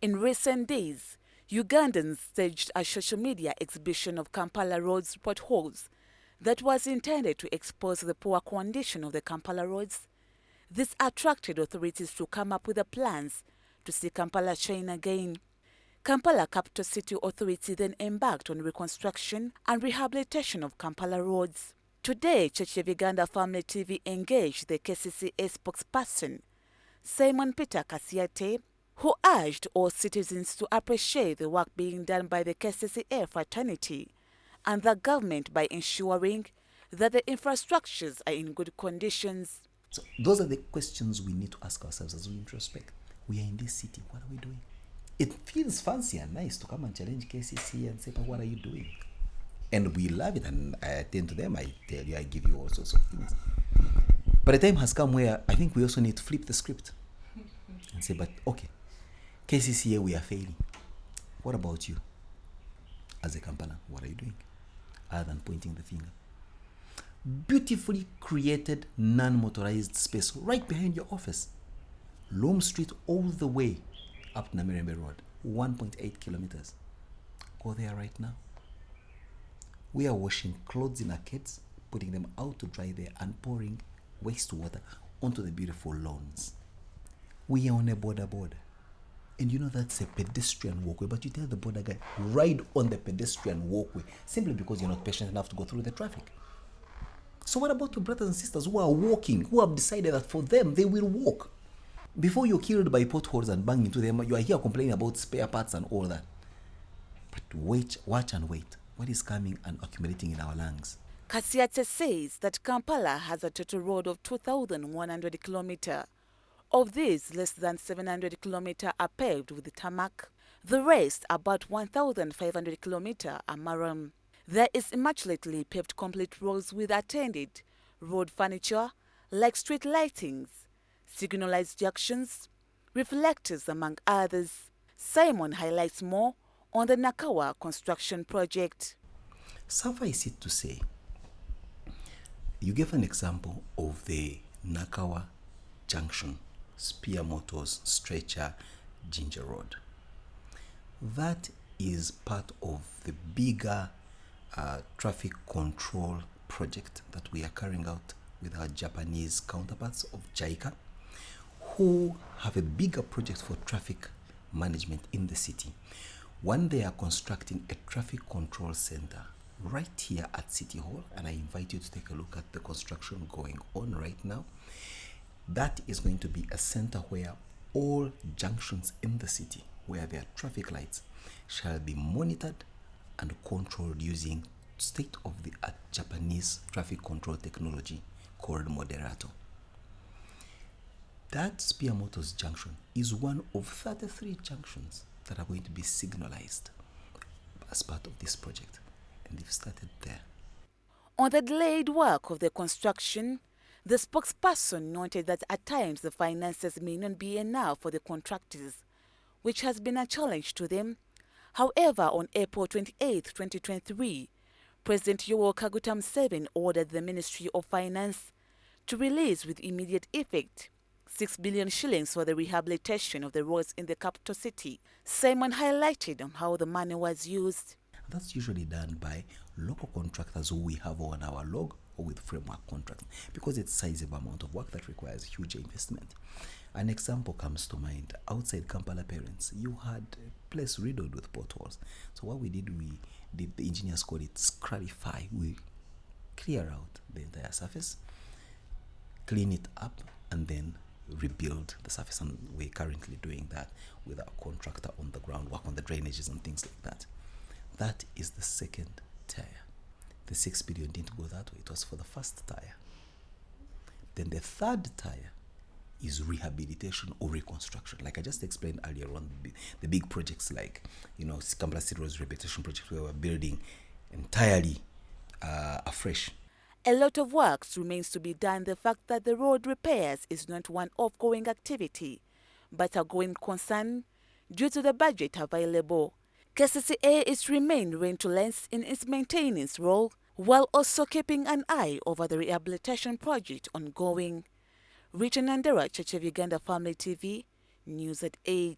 In recent days, Ugandans staged a social media exhibition of Kampala roads potholes that was intended to expose the poor condition of the Kampala roads. This attracted authorities to come up with the plans to see Kampala shine again. Kampala Capital City Authority then embarked on reconstruction and rehabilitation of Kampala roads. Today, Church of Uganda Family TV engaged the KCCA spokesperson, Simon Peter Kasyate, who urged all citizens to appreciate the work being done by the KCCA fraternity and the government by ensuring that the infrastructures are in good conditions. So those are the questions we need to ask ourselves as we introspect. We are in this city, what are we doing? It feels fancy and nice to come and challenge KCCA and say, but what are you doing? And we love it, and I attend to them, I tell you, I give you all sorts of things. But the time has come where I think we also need to flip the script and say, but okay, KCCA, we are failing. What about you? As a Kampala, what are you doing? Other than pointing the finger. Beautifully created non-motorized space right behind your office. Loam Street all the way up Namirembe Road, 1.8 kilometers. Go there right now. We are washing clothes in arcades, putting them out to dry there and pouring wastewater onto the beautiful lawns. We are on a border. And you know that's a pedestrian walkway, but you tell the border guy, ride on the pedestrian walkway, simply because you're not patient enough to go through the traffic. So what about your brothers and sisters who are walking, who have decided that for them, they will walk? Before you're killed by potholes and bang into them, you are here complaining about spare parts and all that. But wait, watch and wait. What is coming and accumulating in our lungs? Kasyate says that Kampala has a total road of 2,100 kilometers. Of these, less than 700 kilometers are paved with tarmac. The rest, about 1,500 kilometers, are maram. There is immaculately paved complete roads with attended road furniture like street lightings, signalized junctions, reflectors, among others. Simon highlights more on the Nakawa construction project. Suffice it to say, you gave an example of the Nakawa junction, Spear Motors, Stretcher, Ginger Road. That is part of the bigger traffic control project that we are carrying out with our Japanese counterparts of JICA, who have a bigger project for traffic management in the city. One, they are constructing a traffic control center right here at City Hall, and I invite you to take a look at the construction going on right now. That is going to be a center where all junctions in the city where there are traffic lights shall be monitored and controlled using state-of-the-art Japanese traffic control technology called Moderato. That Spear Motors junction is one of 33 junctions that are going to be signalized as part of this project, and they've started there. On the delayed work of the construction, the spokesperson noted that at times the finances may not be enough for the contractors, which has been a challenge to them. However, on April 28, 2023, President Yoweri Kaguta Museveni ordered the Ministry of Finance to release with immediate effect 6 billion shillings for the rehabilitation of the roads in the capital city. Simon highlighted on how the money was used. That's usually done by local contractors who we have on our log or with framework contracts, because it's a sizable amount of work that requires huge investment. An example comes to mind. Outside Kampala Parents, you had a place riddled with potholes. So what we did, the engineers call it scrarify. We clear out the entire surface, clean it up, and then rebuild the surface. And we're currently doing that with our contractor on the ground, work on the drainages and things like that. That is the second tier. The 6 billion didn't go that way. It was for the first tier. Then the third tier is rehabilitation or reconstruction. Like I just explained earlier on, the big projects like, Kampala City Roads Rehabilitation Project, where we're building entirely afresh. A lot of work remains to be done. The fact that the road repairs is not one ongoing activity, but a going concern due to the budget available. KCCA is remain relentless in its maintenance role, while also keeping an eye over the rehabilitation project ongoing. NANDERA, Church of Uganda Family TV, News at 8.